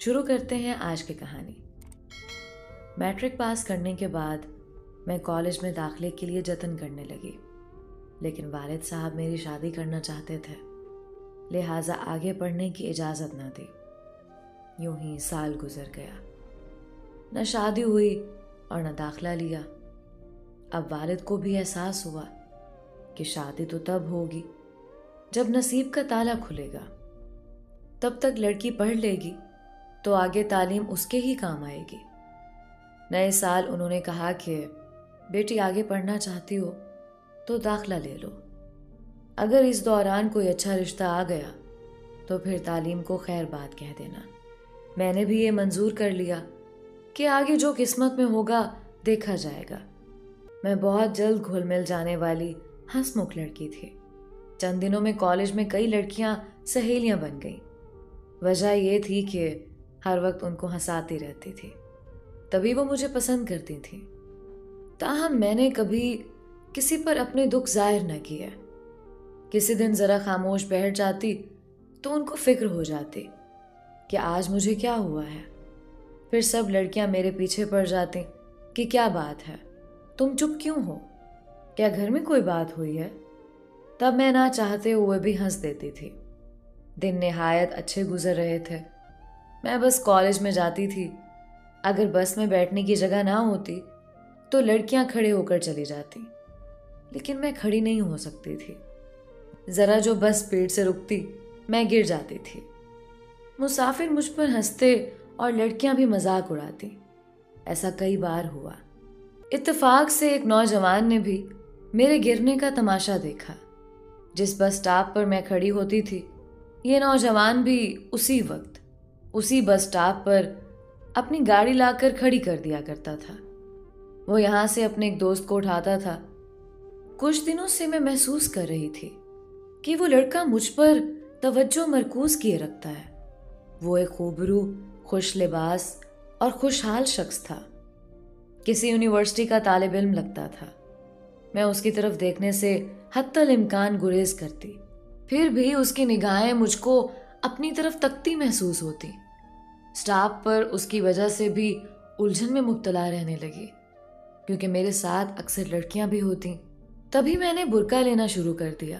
شروع کرتے ہیں آج کی کہانی۔ میٹرک پاس کرنے کے بعد میں کالج میں داخلے کے لیے جتن کرنے لگی، لیکن والد صاحب میری شادی کرنا چاہتے تھے، لہٰذا آگے پڑھنے کی اجازت نہ دی۔ یوں ہی سال گزر گیا، نہ شادی ہوئی اور نہ داخلہ لیا۔ اب والد کو بھی احساس ہوا کہ شادی تو تب ہوگی جب نصیب کا تالا کھلے گا، تب تک لڑکی پڑھ لے گی تو آگے تعلیم اس کے ہی کام آئے گی۔ نئے سال انہوں نے کہا کہ بیٹی آگے پڑھنا چاہتی ہو تو داخلہ لے لو، اگر اس دوران کوئی اچھا رشتہ آ گیا تو پھر تعلیم کو خیر بات کہہ دینا۔ میں نے بھی یہ منظور کر لیا کہ آگے جو قسمت میں ہوگا دیکھا جائے گا۔ میں بہت جلد گھل مل جانے والی ہنس مکھ لڑکی تھی۔ چند دنوں میں کالج میں کئی لڑکیاں سہیلیاں بن گئیں۔ وجہ یہ تھی کہ ہر وقت ان کو ہنساتی رہتی تھی، تبھی وہ مجھے پسند کرتی تھیں۔ تاہم میں نے کبھی کسی پر اپنے دکھ ظاہر نہ کیا۔ کسی دن ذرا خاموش بیٹھ جاتی تو ان کو فکر ہو جاتی کہ آج مجھے کیا ہوا ہے۔ پھر سب لڑکیاں میرے پیچھے پڑ جاتی کہ کیا بات ہے، تم چپ کیوں ہو، کیا گھر میں کوئی بات ہوئی ہے؟ تب میں نہ چاہتے ہوئے بھی ہنس دیتی تھی۔ دن نہایت اچھے گزر رہے تھے۔ میں بس کالج میں جاتی تھی، اگر بس میں بیٹھنے کی جگہ نہ ہوتی تو لڑکیاں کھڑے ہو کر چلی جاتی، لیکن میں کھڑی نہیں ہو سکتی تھی۔ ذرا جو بس اسپیڈ سے رکتی میں گر جاتی تھی۔ مسافر مجھ پر ہنستے اور لڑکیاں بھی مذاق اڑاتی۔ ایسا کئی بار ہوا۔ اتفاق سے ایک نوجوان نے بھی میرے گرنے کا تماشا دیکھا۔ جس بس سٹاپ پر میں کھڑی ہوتی تھی، یہ نوجوان بھی اسی وقت اسی بس سٹاپ پر اپنی گاڑی لا کر کھڑی کر دیا کرتا تھا۔ وہ یہاں سے اپنے ایک دوست کو اٹھاتا تھا۔ کچھ دنوں سے میں محسوس کر رہی تھی کہ وہ لڑکا مجھ پر توجہ مرکوز کیے رکھتا ہے۔ وہ ایک خوبرو، خوش لباس اور خوشحال شخص تھا۔ کسی یونیورسٹی کا طالب علم لگتا تھا۔ میں اس کی طرف دیکھنے سے حتی الامکان گریز کرتی، پھر بھی اس کی نگاہیں مجھ کو اپنی طرف تکتی محسوس ہوتی۔ سٹاپ پر اس کی وجہ سے بھی الجھن میں مبتلا رہنے لگی، کیونکہ میرے ساتھ اکثر لڑکیاں بھی ہوتیں۔ تبھی میں نے برقع لینا شروع کر دیا۔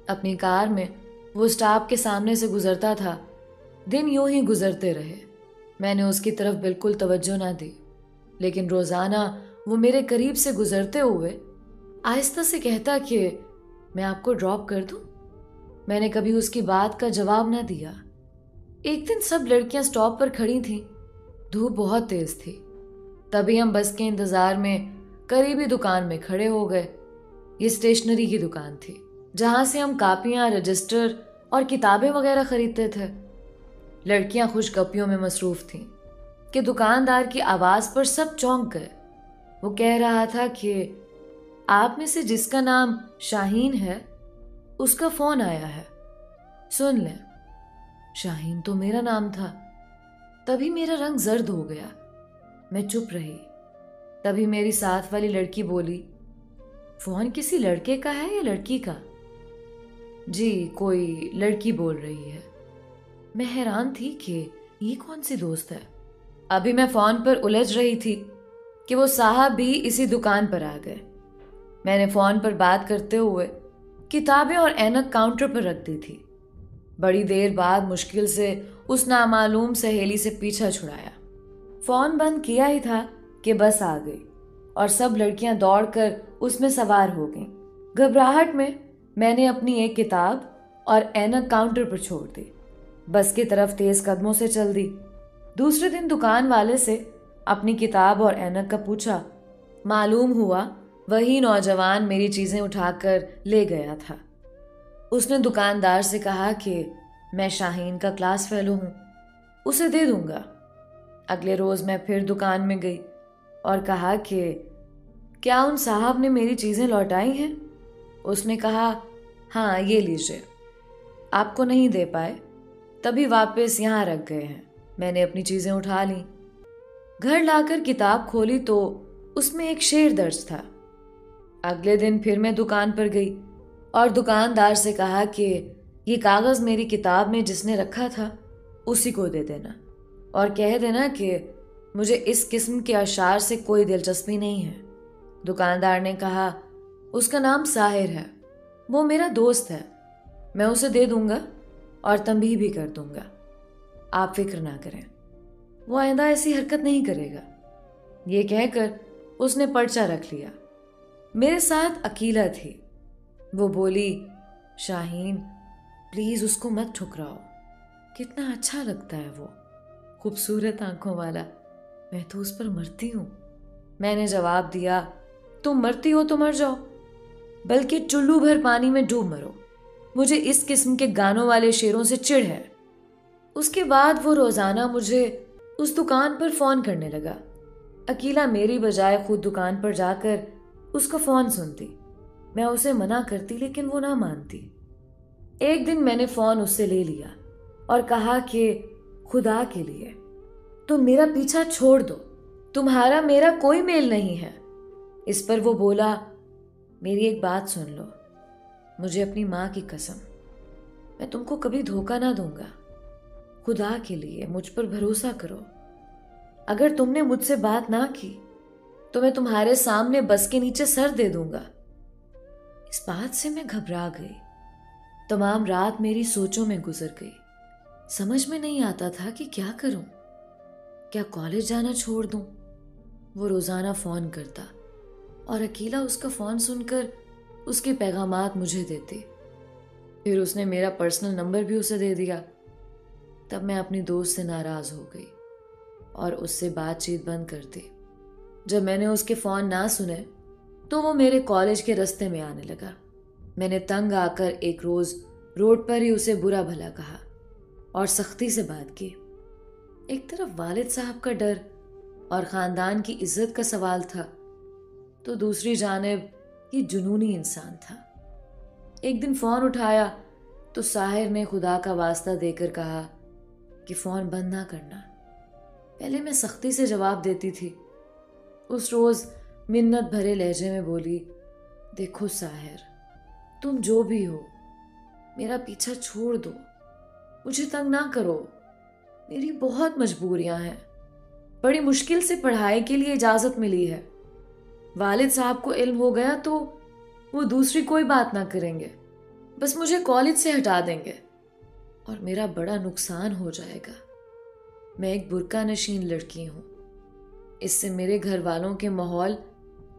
اپنی کار میں وہ سٹاپ کے سامنے سے گزرتا تھا۔ دن یوں ہی گزرتے رہے۔ میں نے اس کی طرف بالکل توجہ نہ دی، لیکن روزانہ وہ میرے قریب سے گزرتے ہوئے آہستہ سے کہتا کہ میں آپ کو ڈراپ کر دوں۔ میں نے کبھی اس کی بات کا جواب نہ دیا۔ ایک دن سب لڑکیاں سٹاپ پر کھڑی تھیں، دھوپ بہت تیز تھی۔ تبھی ہم بس کے انتظار میں قریبی دکان میں کھڑے ہو گئے۔ یہ اسٹیشنری کی دکان تھی، جہاں سے ہم کاپیاں، رجسٹر اور کتابیں وغیرہ خریدتے تھے۔ لڑکیاں خوش گپیوں میں مصروف تھیں کہ دکاندار کی آواز پر سب چونک گئے۔ وہ کہہ رہا تھا کہ آپ میں سے جس کا نام شاہین ہے، اس کا فون آیا ہے، سن لیں۔ شاہین تو میرا نام تھا۔ تبھی میرا رنگ زرد ہو گیا۔ میں چپ رہی۔ تبھی میری ساتھ والی لڑکی بولی، فون کسی لڑکے کا ہے یا لڑکی کا؟ جی، کوئی لڑکی بول رہی ہے۔ میں حیران تھی کہ یہ کون سی دوست ہے۔ ابھی میں فون پر الجھ رہی تھی کہ وہ صاحب بھی اسی دکان پر آ گئے۔ میں نے فون پر بات کرتے ہوئے کتابیں اور اینک کاؤنٹر پر رکھ دی تھی۔ بڑی دیر بعد مشکل سے اس نامعلوم سہیلی سے پیچھا چھڑایا۔ فون بند کیا ہی تھا کہ بس آ گئی اور سب لڑکیاں دوڑ کر اس میں سوار ہو گئیں۔ گھبراہٹ میں نے اپنی ایک کتاب اور اینک کاؤنٹر پر چھوڑ دی، بس کی طرف تیز قدموں سے چل دی۔ دوسرے دن دکان والے سے اپنی کتاب اور اینک کا پوچھا۔ معلوم ہوا وہی نوجوان میری چیزیں اٹھا کر لے گیا تھا۔ اس نے دکاندار سے کہا کہ میں شاہین کا کلاس فیلو ہوں، اسے دے دوں گا۔ اگلے روز میں پھر دکان میں گئی اور کہا کہ کیا ان صاحب نے میری چیزیں لوٹائی ہیں؟ اس نے کہا ہاں، یہ لیجئے۔ آپ کو نہیں دے پائے، تبھی واپس یہاں رکھ گئے ہیں۔ میں نے اپنی چیزیں اٹھا لیں۔ گھر لا کر کتاب کھولی تو اس میں ایک شعر درج تھا۔ اگلے دن پھر میں دکان پر گئی اور دکاندار سے کہا کہ یہ کاغذ میری کتاب میں جس نے رکھا تھا اسی کو دے دینا۔ اور کہہ دینا کہ مجھے اس قسم کے اشعار سے کوئی دلچسپی نہیں ہے۔ دکاندار نے کہا، اس کا نام ساحر ہے، وہ میرا دوست ہے، میں اسے دے دوں گا اور تنبیہ بھی کر دوں گا، آپ فکر نہ کریں، وہ آئندہ ایسی حرکت نہیں کرے گا۔ یہ کہہ کر اس نے پرچہ رکھ لیا۔ میرے ساتھ عقیلہ تھی، وہ بولی، شاہین پلیز اس کو مت ٹھکراؤ، کتنا اچھا لگتا ہے وہ، خوبصورت آنکھوں والا، میں تو اس پر مرتی ہوں۔ میں نے جواب دیا، تم مرتی ہو تو مر جاؤ، بلکہ چلو بھر پانی میں ڈوب مرو، مجھے اس قسم کے گانوں والے شعروں سے چڑ ہے۔ اس کے بعد وہ روزانہ مجھے اس دکان پر فون کرنے لگا۔ عقیلہ میری بجائے خود دکان پر جا کر اس کا فون سنتی، میں اسے منع کرتی لیکن وہ نہ مانتی۔ ایک دن میں نے فون اس سے لے لیا اور کہا کہ خدا کے لیے تم میرا پیچھا چھوڑ دو، تمہارا میرا کوئی میل نہیں ہے۔ اس پر وہ بولا، میری ایک بات سن لو، مجھے اپنی ماں کی قسم، میں تم کو کبھی دھوکہ نہ دوں گا، خدا کے لیے مجھ پر بھروسہ کرو، اگر تم نے مجھ سے بات نہ کی تو میں تمہارے سامنے بس کے نیچے سر دے دوں گا۔ اس بات سے میں گھبرا گئی، تمام رات میری سوچوں میں گزر گئی، سمجھ میں نہیں آتا تھا کہ کیا کروں، کیا کالج جانا چھوڑ دوں۔ وہ روزانہ فون کرتا اور عقیلہ اس کا فون سن کر اس کے پیغامات مجھے دیتی، پھر اس نے میرا پرسنل نمبر بھی اسے دے دیا۔ تب میں اپنی دوست سے ناراض ہو گئی اور اس سے بات چیت بند کر دی۔ جب میں نے اس کے فون نہ سنے تو وہ میرے کالج کے رستے میں آنے لگا۔ میں نے تنگ آ کر ایک روز روڈ پر ہی اسے برا بھلا کہا اور سختی سے بات کی۔ ایک طرف والد صاحب کا ڈر اور خاندان کی عزت کا سوال تھا، تو دوسری جانب یہ جنونی انسان تھا۔ ایک دن فون اٹھایا تو ساحر نے خدا کا واسطہ دے کر کہا کہ فون بند نہ کرنا۔ پہلے میں سختی سے جواب دیتی تھی، اس روز منت بھرے لہجے میں بولی، دیکھو ساحر، تم جو بھی ہو میرا پیچھا چھوڑ دو، مجھے تنگ نہ کرو، میری بہت مجبوریاں ہیں، بڑی مشکل سے پڑھائی کے لیے اجازت ملی ہے، والد صاحب کو علم ہو گیا تو وہ دوسری کوئی بات نہ کریں گے، بس مجھے کالج سے ہٹا دیں گے اور میرا بڑا نقصان ہو جائے گا۔ میں ایک برقع نشین لڑکی ہوں، اس سے میرے گھر والوں کے ماحول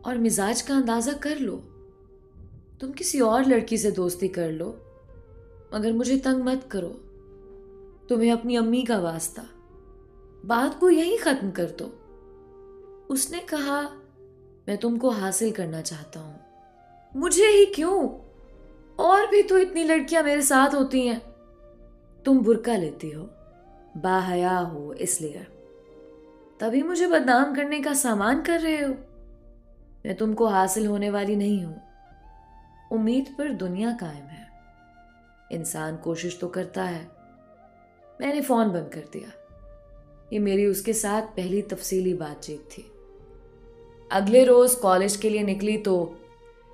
اور مزاج کا اندازہ کر لو، تم کسی اور لڑکی سے دوستی کر لو مگر مجھے تنگ مت کرو، تمہیں اپنی امی کا واسطہ، بات کو یہی ختم کر دو۔ اس نے کہا، میں تم کو حاصل کرنا چاہتا ہوں۔ مجھے ہی کیوں، اور بھی تو اتنی لڑکیاں میرے ساتھ ہوتی ہیں۔ تم برقع لیتی ہو، باحیا ہو، اس لیے تبھی مجھے بدنام کرنے کا سامان کر رہے ہو۔ میں تم کو حاصل ہونے والی نہیں ہوں۔ امید پر دنیا قائم ہے، انسان کوشش تو کرتا ہے۔ میں نے فون بند کر دیا۔ یہ میری اس کے ساتھ پہلی تفصیلی بات چیت تھی۔ اگلے روز کالج کے لیے نکلی تو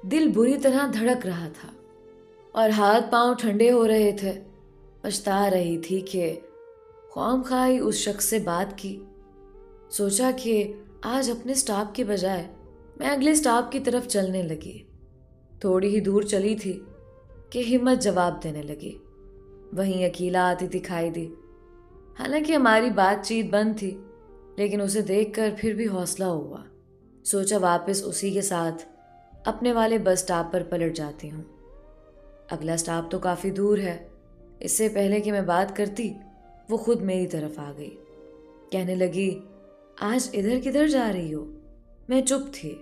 دل بری طرح دھڑک رہا تھا اور ہاتھ پاؤں ٹھنڈے ہو رہے تھے۔ پچھتا رہی تھی کہ خواہ خواہی اس شخص سے بات کی۔ سوچا کہ آج اپنے سٹاپ کے بجائے میں اگلے سٹاپ کی طرف چلنے لگی۔ تھوڑی ہی دور چلی تھی کہ ہمت جواب دینے لگی۔ وہیں عقیلہ آتی دکھائی دی۔ حالانکہ ہماری بات چیت بند تھی لیکن اسے دیکھ کر پھر بھی حوصلہ ہوا۔ سوچا واپس اسی کے ساتھ اپنے والے بس سٹاپ پر پلٹ جاتی ہوں۔ اگلا سٹاپ تو کافی دور ہے۔ اس سے پہلے کہ میں بات کرتی وہ خود میری طرف آ گئی، کہنے لگی، آج ادھر کدھر جا رہی ہو؟ میں چپ تھی،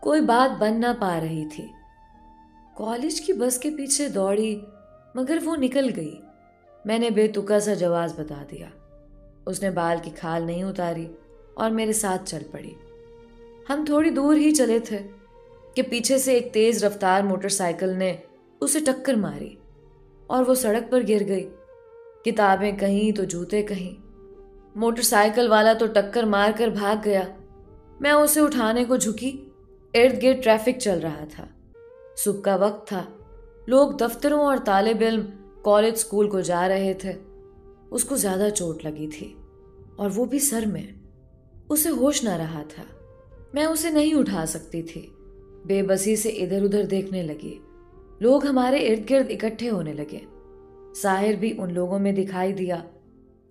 کوئی بات بن نہ پا رہی تھی۔ کالج کی بس کے پیچھے دوڑی مگر وہ نکل گئی۔ میں نے بے تکا سا جواز بتا دیا۔ اس نے بال کی کھال نہیں اتاری اور میرے ساتھ چل پڑی۔ ہم تھوڑی دور ہی چلے تھے کہ پیچھے سے ایک تیز رفتار موٹر سائیکل نے اسے ٹکر ماری اور وہ سڑک پر گر گئی۔ کتابیں کہیں تو جوتے کہیں۔ موٹر سائیکل والا تو ٹکر مار کر بھاگ گیا۔ میں اسے اٹھانے کو جھکی، ارد گرد ٹریفک چل رہا تھا، صبح کا وقت تھا، لوگ دفتروں اور طالب علم کالج سکول کو جا رہے تھے۔ اس کو زیادہ چوٹ لگی تھی۔ اور وہ بھی سر میں۔ اسے ہوش نہ رہا تھا۔ میں اسے نہیں اٹھا سکتی تھی۔ بے بسی سے ادھر ادھر دیکھنے لگی۔ لوگ ہمارے ارد گرد اکٹھے ہونے لگے۔ ساحر بھی ان لوگوں میں دکھائی دیا۔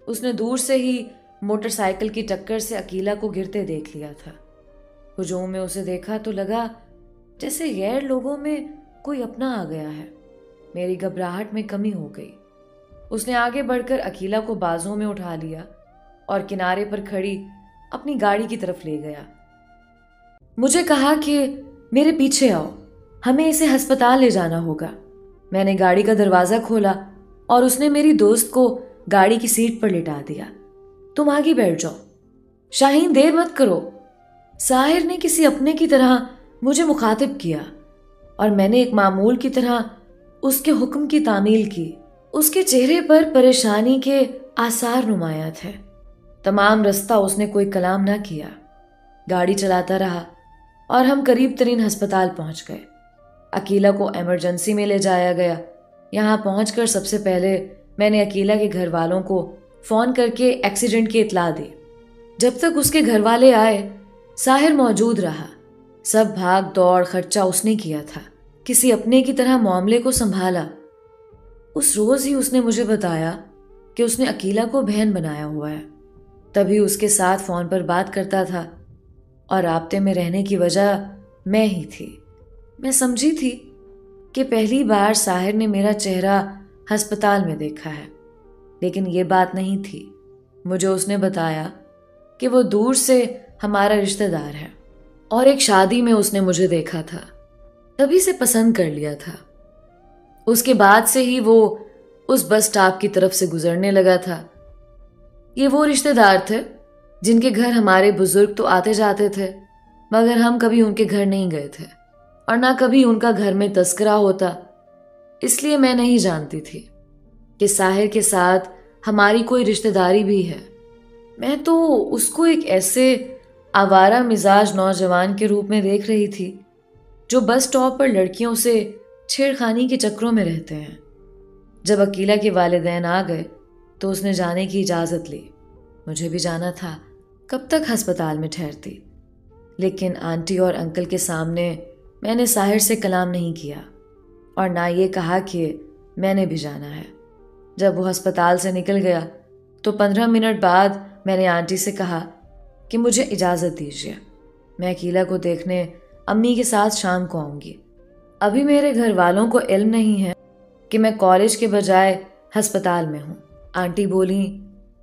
اس نے دور سے ہی موٹر سائیکل کی ٹکر سے عقیلہ کو گرتے دیکھ لیا تھا۔ ہجوم میں اسے دیکھا تو لگا جیسے غیر لوگوں میں کوئی اپنا آ گیا ہے۔ میری گھبراہٹ میں کمی ہو گئی۔ اس نے آگے بڑھ کر عقیلہ کو بازوں میں اٹھا لیا اور کنارے پر کھڑی اپنی گاڑی کی طرف لے گیا۔ مجھے کہا کہ میرے پیچھے آؤ، ہمیں اسے ہسپتال لے جانا ہوگا۔ میں نے گاڑی کا دروازہ کھولا اور اس نے میری دوست کو گاڑی کی سیٹ پر لٹا دیا۔ تم آگے بیٹھ جاؤ، شاہین دیر مت کرو۔ ساحر نے کسی اپنے کی طرح مجھے مخاطب کیا اور میں نے ایک معمول کی طرح اس کے حکم کی تعمیل کی۔ اس کے چہرے پر پریشانی کے آثار نمایاں تھے۔ تمام رستہ اس نے کوئی کلام نہ کیا، گاڑی چلاتا رہا اور ہم قریب ترین ہسپتال پہنچ گئے۔ عقیلہ کو ایمرجنسی میں لے جایا گیا۔ یہاں پہنچ کر سب سے پہلے میں نے عقیلہ کے گھر والوں کو فون کر کے ایکسیڈنٹ کی اطلاع دی۔ جب تک اس کے گھر والے آئے ساحر موجود رہا۔ سب بھاگ دوڑ خرچہ اس نے کیا تھا، کسی اپنے کی طرح معاملے کو سنبھالا۔ اس روز ہی اس نے مجھے بتایا کہ اس نے عقیلہ کو بہن بنایا ہوا ہے، تبھی اس کے ساتھ فون پر بات کرتا تھا اور رابطے میں رہنے کی وجہ میں ہی تھی۔ میں سمجھی تھی کہ پہلی بار ساحر نے میرا چہرہ ہسپتال میں دیکھا ہے، لیکن یہ بات نہیں تھی۔ مجھے اس نے بتایا کہ وہ دور سے ہمارا رشتہ دار ہے اور ایک شادی میں اس نے مجھے دیکھا تھا، تبھی سے پسند کر لیا تھا۔ اس کے بعد سے ہی وہ اس بس اسٹاپ کی طرف سے گزرنے لگا تھا۔ یہ وہ رشتہ دار تھے جن کے گھر ہمارے بزرگ تو آتے جاتے تھے، مگر ہم کبھی ان کے گھر نہیں گئے تھے اور نہ کبھی ان کا گھر میں تذکرہ ہوتا۔ اس لیے میں نہیں جانتی تھی کہ ساحر کے ساتھ ہماری کوئی رشتہ داری بھی ہے۔ میں تو اس کو ایک ایسے آوارہ مزاج نوجوان کے روپ میں دیکھ رہی تھی جو بس اسٹاپ پر لڑکیوں سے چھیڑخانی کے چکروں میں رہتے ہیں۔ جب عقیلہ کے والدین آ گئے تو اس نے جانے کی اجازت لی۔ مجھے بھی جانا تھا، کب تک ہسپتال میں ٹھہرتی، لیکن آنٹی اور انکل کے سامنے میں نے ساحر سے کلام نہیں کیا اور نہ یہ کہا کہ میں نے بھی جانا ہے۔ جب وہ ہسپتال سے نکل گیا تو 15 منٹ بعد میں نے آنٹی سے کہا کہ مجھے اجازت دیجیے، میں عقیلہ کو دیکھنے امی کے ساتھ شام کو آؤں گی۔ ابھی میرے گھر والوں کو علم نہیں ہے کہ میں کالج کے بجائے ہسپتال میں ہوں۔ آنٹی بولیں،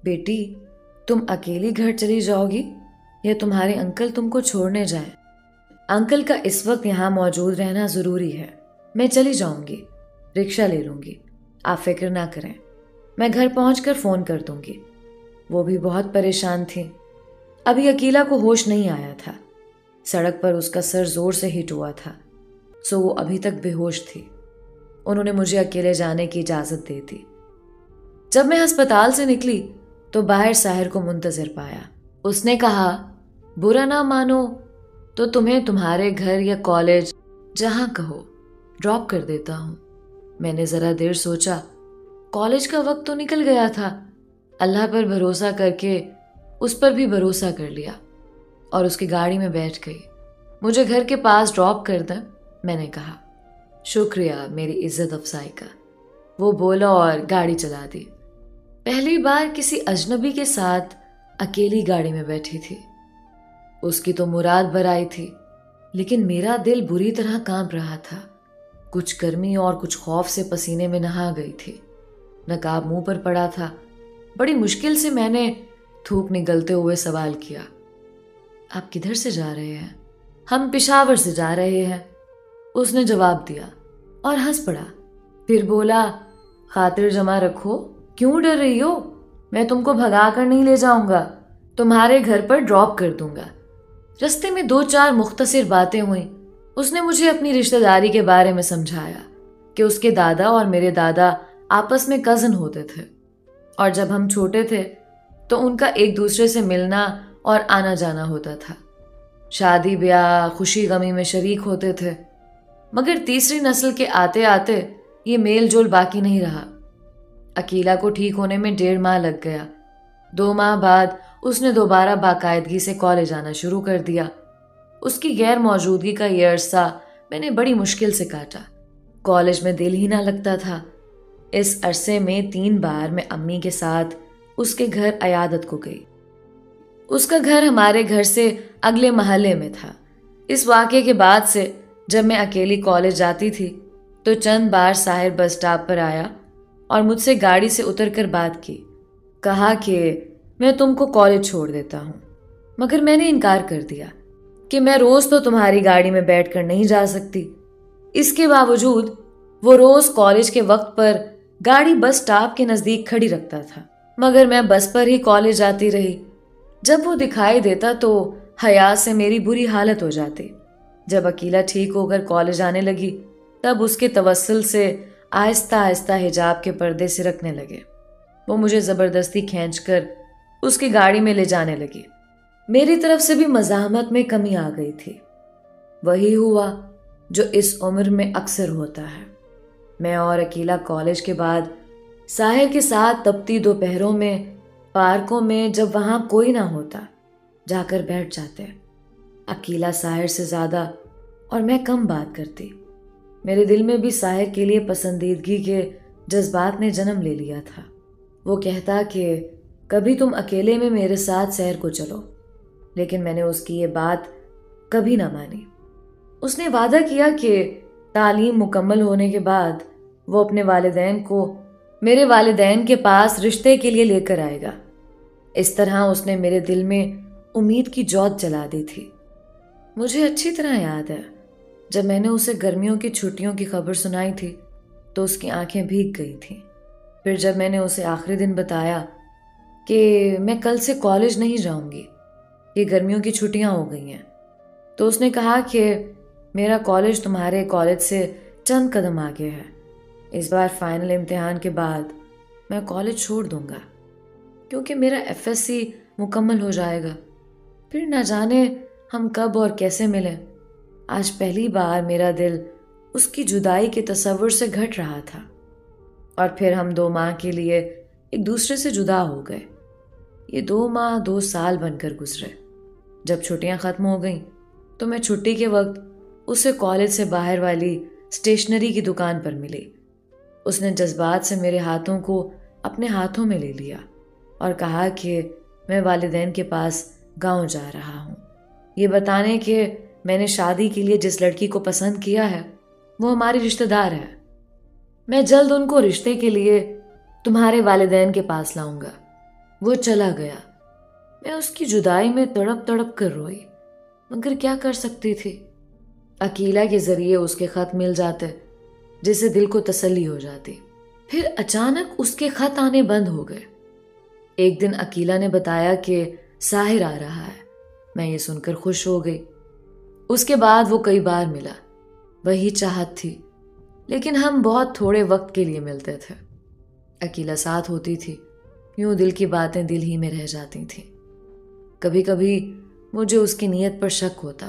بیٹی تم اکیلی گھر چلی جاؤ گی یا تمہارے انکل تم کو چھوڑنے جائیں؟ انکل کا اس وقت یہاں موجود رہنا ضروری ہے۔ میں چلی جاؤں گی، رکشہ لے لوں گی، آپ فکر نہ کریں، میں گھر پہنچ کر فون کر دوں گی۔ وہ بھی بہت پریشان تھی۔ ابھی عقیلہ کو ہوش نہیں آیا تھا، سڑک پر اس کا سر زور سے ہٹ ہوا تھا، سو وہ ابھی تک بے ہوش تھی۔ انہوں نے مجھے اکیلے جانے کی اجازت دے دی۔ جب میں ہسپتال سے نکلی تو باہر ساحر کو منتظر پایا۔ اس نے کہا، برا نہ مانو تو تمہیں تمہارے گھر یا کالج جہاں کہو ڈراپ کر دیتا ہوں۔ میں نے ذرا دیر سوچا، کالج کا وقت تو نکل گیا تھا، اللہ پر بھروسہ کر کے اس پر بھی بھروسہ کر لیا اور اس کی گاڑی میں بیٹھ گئی۔ مجھے گھر کے پاس ڈراپ کر دیں، میں نے کہا۔ شکریہ میری عزت افزائی کا، وہ بولا اور گاڑی چلا دی۔ پہلی بار کسی اجنبی کے ساتھ اکیلی گاڑی میں بیٹھی تھی۔ اس کی تو مراد برائی تھی، لیکن میرا دل بری طرح کانپ رہا تھا۔ کچھ گرمی اور کچھ خوف سے پسینے میں نہا گئی تھی۔ نقاب منہ پر پڑا تھا۔ بڑی مشکل سے میں نے تھوک نگلتے ہوئے سوال کیا، آپ کدھر سے جا رہے ہیں؟ ہم پشاور سے جا رہے ہیں، اس نے جواب دیا اور ہنس پڑا۔ پھر بولا، خاطر جمع رکھو، کیوں ڈر رہی ہو؟ میں تم کو بھگا کر نہیں لے جاؤں گا، تمہارے گھر پر ڈراپ کر دوں گا۔ رستے میں 2-4 مختصر باتیں ہوئیں۔ اس نے مجھے اپنی رشتہ داری کے بارے میں سمجھایا کہ اس کے دادا اور میرے دادا آپس میں کزن ہوتے تھے اور جب ہم چھوٹے تھے تو ان کا ایک دوسرے سے ملنا اور آنا جانا ہوتا تھا۔ شادی بیاہ خوشی غمی میں شریک ہوتے تھے، مگر تیسری نسل کے آتے آتے یہ میل جول باقی نہیں رہا۔ عقیلہ کو ٹھیک ہونے میں 1.5 ماہ لگ گیا۔ 2 ماہ بعد اس نے دوبارہ باقاعدگی سے کالج آنا شروع کر دیا۔ اس کی غیر موجودگی کا یہ عرصہ میں نے بڑی مشکل سے کاٹا۔ کالج میں دل ہی نہ لگتا تھا۔ اس عرصے میں 3 بار میں امی کے ساتھ اس کے گھر عیادت کو گئی۔ اس کا گھر ہمارے گھر سے اگلے محلے میں تھا۔ اس واقعے کے بعد سے جب میں اکیلی کالج جاتی تھی تو چند بار ساحر بس اسٹاپ پر آیا اور مجھ سے گاڑی سے اتر کر بات کی۔ کہا کہ میں تم کو کالج چھوڑ دیتا ہوں، مگر میں نے انکار کر دیا کہ میں روز تو تمہاری گاڑی میں بیٹھ کر نہیں جا سکتی۔ اس کے باوجود وہ روز کالج کے وقت پر گاڑی بس اسٹاپ کے نزدیک کھڑی رکھتا تھا، مگر میں بس پر ہی کالج جاتی رہی۔ جب وہ دکھائی دیتا تو حیا سے میری بری حالت ہو جاتی۔ جب عقیلہ ٹھیک ہو کر کالج آنے لگی تب اس کے توسل سے آہستہ آہستہ حجاب کے پردے سرکنے لگے۔ وہ مجھے زبردستی کھینچ کر اس کی گاڑی میں لے جانے لگی۔ میری طرف سے بھی مزاحمت میں کمی آ گئی تھی۔ وہی ہوا جو اس عمر میں اکثر ہوتا ہے۔ میں اور عقیلہ کالج کے بعد ساحر کے ساتھ تپتی دوپہروں میں پارکوں میں، جب وہاں کوئی نہ ہوتا، جا کر بیٹھ جاتے۔ عقیلہ ساحر سے زیادہ اور میں کم بات کرتی۔ میرے دل میں بھی ساحر کے لیے پسندیدگی کے جذبات نے جنم لے لیا تھا۔ وہ کہتا کہ کبھی تم اکیلے میں میرے ساتھ سیر کو چلو، لیکن میں نے اس کی یہ بات کبھی نہ مانی۔ اس نے وعدہ کیا کہ تعلیم مکمل ہونے کے بعد وہ اپنے والدین کو میرے والدین کے پاس رشتے کے لیے لے کر آئے گا۔ اس طرح اس نے میرے دل میں امید کی جوت جلا دی تھی۔ مجھے اچھی طرح یاد ہے جب میں نے اسے گرمیوں کی چھٹیوں کی خبر سنائی تھی تو اس کی آنکھیں بھیگ گئی تھیں۔ پھر جب میں نے اسے آخری دن بتایا کہ میں کل سے کالج نہیں جاؤں گی، یہ گرمیوں کی چھٹیاں ہو گئی ہیں، تو اس نے کہا کہ میرا کالج تمہارے کالج سے چند قدم آگے ہے۔ اس بار فائنل امتحان کے بعد میں کالج چھوڑ دوں گا کیونکہ میرا FSC مکمل ہو جائے گا۔ پھر نہ جانے ہم کب اور کیسے ملیں۔ آج پہلی بار میرا دل اس کی جدائی کے تصور سے گھٹ رہا تھا، اور پھر ہم 2 ماہ کے لیے ایک دوسرے سے جدا ہو گئے۔ یہ 2 ماہ 2 سال بن کر گزرے۔ جب چھٹیاں ختم ہو گئیں تو میں چھٹی کے وقت اسے کالج سے باہر والی اسٹیشنری کی دکان پر ملی۔ اس نے جذبات سے میرے ہاتھوں کو اپنے ہاتھوں میں لے لیا اور کہا کہ میں والدین کے پاس گاؤں جا رہا ہوں، یہ بتانے کہ میں نے شادی کے لیے جس لڑکی کو پسند کیا ہے وہ ہماری رشتہ دار ہے۔ میں جلد ان کو رشتے کے لیے تمہارے والدین کے پاس لاؤں گا۔ وہ چلا گیا۔ میں اس کی جدائی میں تڑپ تڑپ کر روئی، مگر کیا کر سکتی تھی؟ عقیلہ کے ذریعے اس کے خط مل جاتے جس سے دل کو تسلی ہو جاتی۔ پھر اچانک اس کے خط آنے بند ہو گئے۔ ایک دن عقیلہ نے بتایا کہ ساحر آ رہا ہے۔ میں یہ سن کر خوش ہو گئی۔ اس کے بعد وہ کئی بار ملا۔ وہی چاہت تھی، لیکن ہم بہت تھوڑے وقت کے لیے ملتے تھے۔ عقیلہ ساتھ ہوتی تھی، یوں دل کی باتیں دل ہی میں رہ جاتی تھیں۔ کبھی کبھی مجھے اس کی نیت پر شک ہوتا،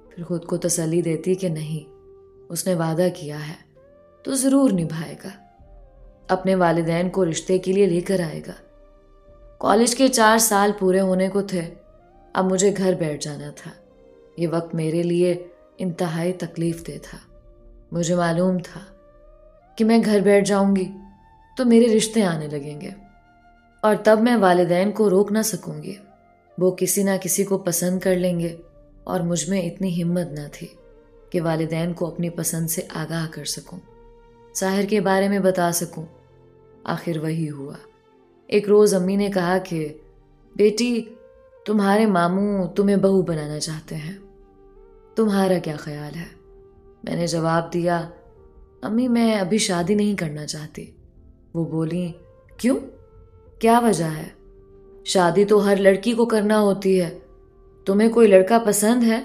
پھر خود کو تسلی دیتی کہ نہیں، اس نے وعدہ کیا ہے تو ضرور نبھائے گا، اپنے والدین کو رشتے کے لیے لے کر آئے گا۔ کالج کے 4 سال پورے ہونے کو تھے، اب مجھے گھر بیٹھ جانا تھا۔ یہ وقت میرے لیے انتہائی تکلیف دہ تھا۔ مجھے معلوم تھا کہ میں گھر بیٹھ جاؤں گی تو میرے رشتے آنے لگیں گے، اور تب میں والدین کو روک نہ سکوں گی۔ وہ کسی نہ کسی کو پسند کر لیں گے، اور مجھ میں اتنی ہمت نہ تھی کہ والدین کو اپنی پسند سے آگاہ کر سکوں، ساحر کے بارے میں بتا سکوں۔ آخر وہی ہوا۔ ایک روز امی نے کہا کہ بیٹی، تمہارے ماموں تمہیں بہو بنانا چاہتے ہیں، تمہارا کیا خیال ہے؟ میں نے جواب دیا، امی میں ابھی شادی نہیں کرنا چاہتی۔ وہ بولیں، کیوں؟ کیا وجہ ہے؟ شادی تو ہر لڑکی کو کرنا ہوتی ہے، تمہیں کوئی لڑکا پسند ہے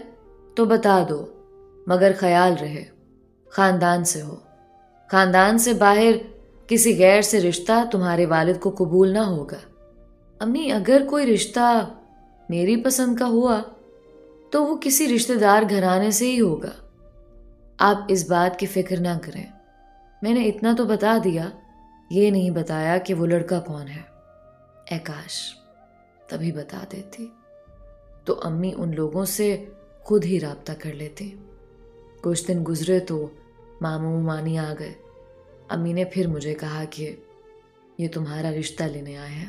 تو بتا دو، مگر خیال رہے خاندان سے ہو، خاندان سے باہر کسی غیر سے رشتہ تمہارے والد کو قبول نہ ہوگا۔ امی اگر کوئی رشتہ میری پسند کا ہوا تو وہ کسی رشتہ دار گھرانے سے ہی ہوگا، آپ اس بات کی فکر نہ کریں۔ میں نے اتنا تو بتا دیا، یہ نہیں بتایا کہ وہ لڑکا کون ہے۔ اے کاش تبھی بتا دیتی، تو امی ان لوگوں سے خود ہی رابطہ کر لیتی۔ کچھ دن گزرے تو ماموں مانی آ گئے۔ امی نے پھر مجھے کہا کہ یہ تمہارا رشتہ لینے آئے ہیں،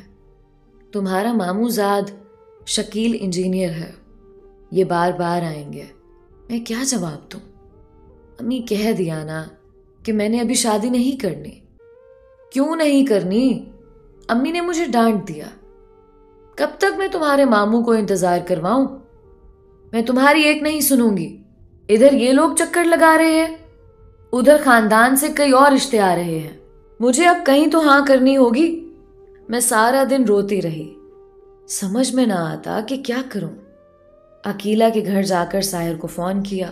تمہارا ماموں زاد شکیل انجینئر ہے، یہ بار بار آئیں گے۔ میں کیا جواب دوں؟ امی کہہ دیا نا کہ میں نے ابھی شادی نہیں کرنی۔ کیوں نہیں کرنی؟ امی نے مجھے ڈانٹ دیا۔ کب تک میں تمہارے ماموں کو انتظار کرواؤں؟ میں تمہاری ایک نہیں سنوں گی۔ ادھر یہ لوگ چکر لگا رہے ہیں، ادھر خاندان سے کئی اور رشتے آ رہے ہیں، مجھے اب کہیں تو ہاں کرنی ہوگی۔ میں سارا دن روتی رہی، سمجھ میں نہ آتا کہ کیا کروں۔ عقیلہ کے گھر جا کر ساحر کو فون کیا،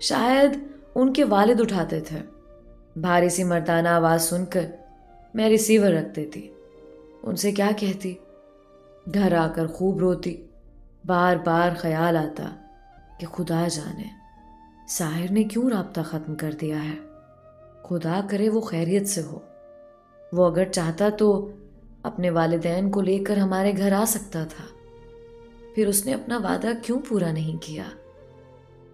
شاید ان کے والد اٹھاتے تھے۔ بھاری سی مردانہ آواز سن کر میں ریسیور رکھ دیتی۔ ان سے کیا کہتی؟ گھر آ کر خوب روتی، بار بار خیال آتا کہ خدا جانے ساحر نے کیوں رابطہ ختم کر دیا ہے۔ خدا کرے وہ خیریت سے ہو، وہ اگر چاہتا تو اپنے والدین کو لے کر ہمارے گھر آ سکتا تھا، پھر اس نے اپنا وعدہ کیوں پورا نہیں کیا؟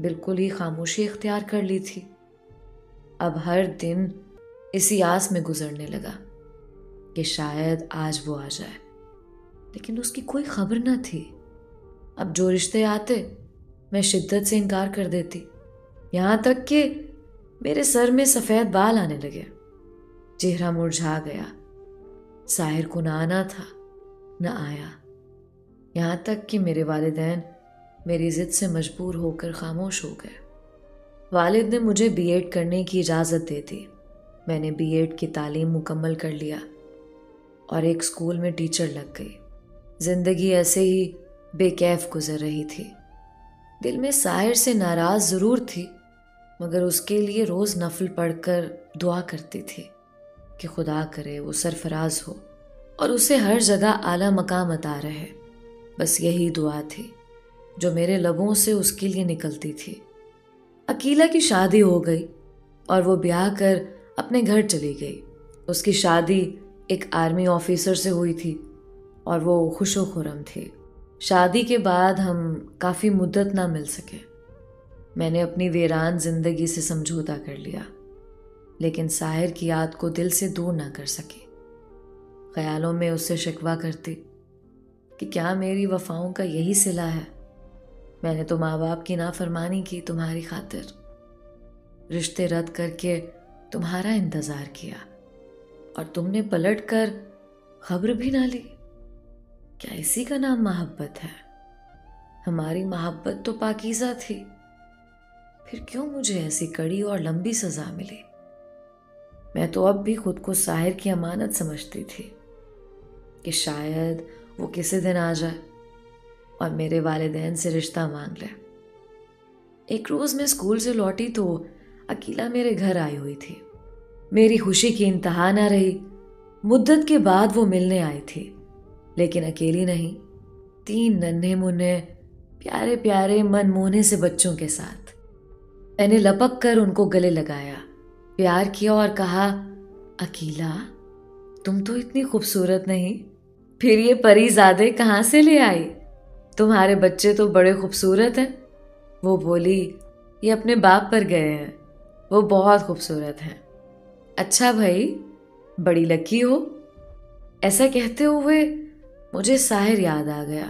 بالکل ہی خاموشی اختیار کر لی تھی۔ اب ہر دن اسی آس میں گزرنے لگا کہ شاید آج وہ آ جائے، لیکن اس کی کوئی خبر نہ تھی۔ اب جو رشتے آتے میں شدت سے انکار کر دیتی، یہاں تک کہ میرے سر میں سفید بال آنے لگے، چہرہ مرجھا گیا۔ ساحر کو نہ آنا تھا، نہ آیا، یہاں تک کہ میرے والدین میری ضد سے مجبور ہو کر خاموش ہو گئے۔ والد نے مجھے بی ایڈ کرنے کی اجازت دے دی۔ میں نے بی ایڈ کی تعلیم مکمل کر لیا اور ایک اسکول میں ٹیچر لگ گئی۔ زندگی ایسے ہی بے کیف گزر رہی تھی۔ دل میں ساحر سے ناراض ضرور تھی، مگر اس کے لیے روز نفل پڑھ کر دعا کرتی تھی کہ خدا کرے وہ سرفراز ہو اور اسے ہر جگہ اعلیٰ مقام عطا رہے۔ بس یہی دعا تھی جو میرے لبوں سے اس کے لیے نکلتی تھی۔ عقیلہ کی شادی ہو گئی اور وہ بیاہ کر اپنے گھر چلی گئی۔ اس کی شادی ایک آرمی آفیسر سے ہوئی تھی اور وہ خوش و خرم تھی۔ شادی کے بعد ہم کافی مدت نہ مل سکے۔ میں نے اپنی ویران زندگی سے سمجھوتا کر لیا، لیکن ساحر کی یاد کو دل سے دور نہ کر سکی۔ خیالوں میں اس سے شکوہ کرتی کہ کیا میری وفاؤں کا یہی صلہ ہے؟ میں نے تو ماں باپ کی نافرمانی کی تمہاری خاطر، رشتے رد کر کے تمہارا انتظار کیا اور تم نے پلٹ کر خبر بھی نہ لی۔ کیا اسی کا نام محبت ہے؟ ہماری محبت تو پاکیزہ تھی، پھر کیوں مجھے ایسی کڑی اور لمبی سزا ملی؟ میں تو اب بھی خود کو ساحر کی امانت سمجھتی تھی کہ شاید وہ کسی دن آ جائے اور میرے والدین سے رشتہ مانگ لے۔ ایک روز میں اسکول سے لوٹی تو عقیلہ میرے گھر آئی ہوئی تھی۔ میری خوشی کی انتہا نہ رہی۔ مدت کے بعد وہ ملنے آئی تھی، لیکن اکیلی نہیں، 3 ننھے منھے پیارے پیارے من موہنے سے بچوں کے ساتھ۔ میں نے لپک کر ان کو گلے لگایا، پیار کیا اور کہا، عقیلہ تم تو اتنی خوبصورت نہیں، پھر یہ پری زادے کہاں سے لے آئی؟ تمہارے بچے تو بڑے خوبصورت ہیں۔ وہ بولی، یہ اپنے باپ پر گئے ہیں، وہ بہت خوبصورت ہیں۔ اچھا بھائی، بڑی لکی ہو۔ ایسا کہتے ہوئے مجھے ساحر یاد آ گیا۔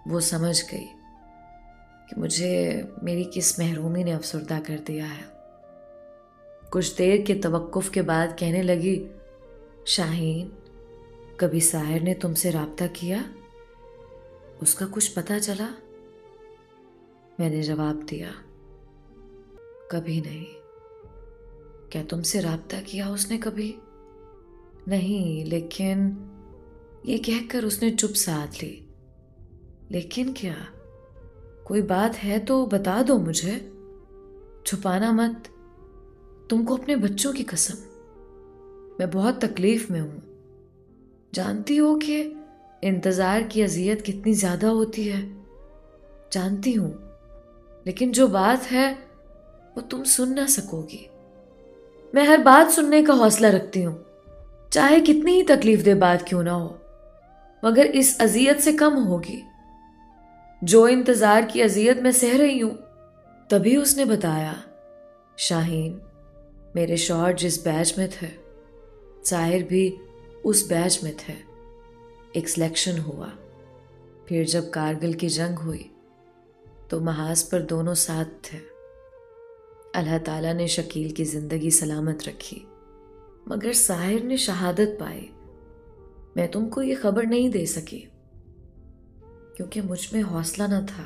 وہ سمجھ گئی کہ مجھے میری کس محرومی نے افسردہ کر دیا ہے۔ کچھ دیر کے توقف کے بعد کہنے لگی، شاہین، کبھی ساحر نے تم سے رابطہ کیا؟ اس کا کچھ پتہ چلا؟ میں نے جواب دیا، کبھی نہیں۔ کیا تم سے رابطہ کیا اس نے کبھی؟ نہیں، لیکن یہ کہہ کر اس نے چپ سادھ لی۔ لیکن کیا؟ کوئی بات ہے تو بتا دو مجھے، چھپانا مت۔ تم کو اپنے بچوں کی قسم، میں بہت تکلیف میں ہوں۔ جانتی ہو کہ انتظار کی اذیت کتنی زیادہ ہوتی ہے؟ جانتی ہوں، لیکن جو بات ہے وہ تم سن نہ سکو گی۔ میں ہر بات سننے کا حوصلہ رکھتی ہوں، چاہے کتنی ہی تکلیف دہ بات کیوں نہ ہو۔ مگر اس اذیت سے کم ہوگی جو انتظار کی اذیت میں سہ رہی ہوں۔ تبھی اس نے بتایا، شاہین، میرے شوہر جس بیچ میں تھے ظاہر بھی اس بیچ میں تھے۔ ایک سلیکشن ہوا، پھر جب کارگل کی جنگ ہوئی تو محاذ پر دونوں ساتھ تھے۔ اللہ تعالیٰ نے شکیل کی زندگی سلامت رکھی، مگر ساحر نے شہادت پائی۔ میں تم کو یہ خبر نہیں دے سکی کیونکہ مجھ میں حوصلہ نہ تھا۔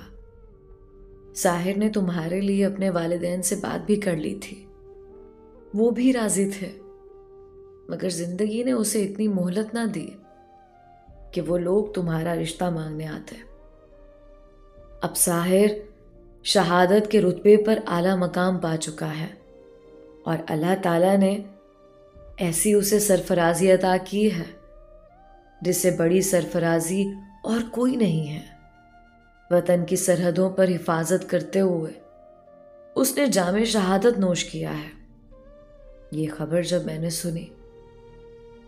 ساحر نے تمہارے لیے اپنے والدین سے بات بھی کر لی تھی، وہ بھی راضی تھے، مگر زندگی نے اسے اتنی مہلت نہ دی کہ وہ لوگ تمہارا رشتہ مانگنے آتے۔ اب ساحر شہادت کے رتبے پر اعلیٰ مقام پا چکا ہے اور اللہ تعالیٰ نے ایسی اسے سرفرازی عطا کی ہے جس سے بڑی سرفرازی اور کوئی نہیں ہے۔ وطن کی سرحدوں پر حفاظت کرتے ہوئے اس نے جام شہادت نوش کیا ہے۔ یہ خبر جب میں نے سنی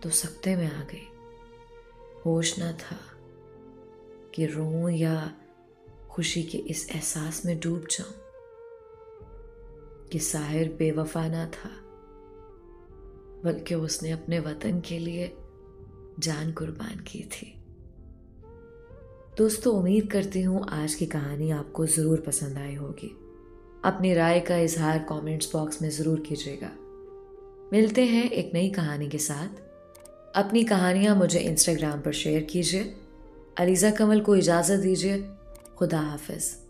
تو سکتے میں آ گئی۔ ہوش نہ تھا کہ روؤں یا خوشی کے اس احساس میں ڈوب جاؤں کہ ساحر بے وفا نہ تھا، بلکہ اس نے اپنے وطن کے لیے جان قربان کی تھی۔ دوستو، امید کرتی ہوں آج کی کہانی آپ کو ضرور پسند آئی ہوگی۔ اپنی رائے کا اظہار کامنٹس باکس میں ضرور کیجیے گا۔ ملتے ہیں ایک نئی کہانی کے ساتھ۔ اپنی کہانیاں مجھے انسٹاگرام پر شیئر کیجیے۔ علیزہ کمل کو اجازت دیجیے۔ خدا حافظ۔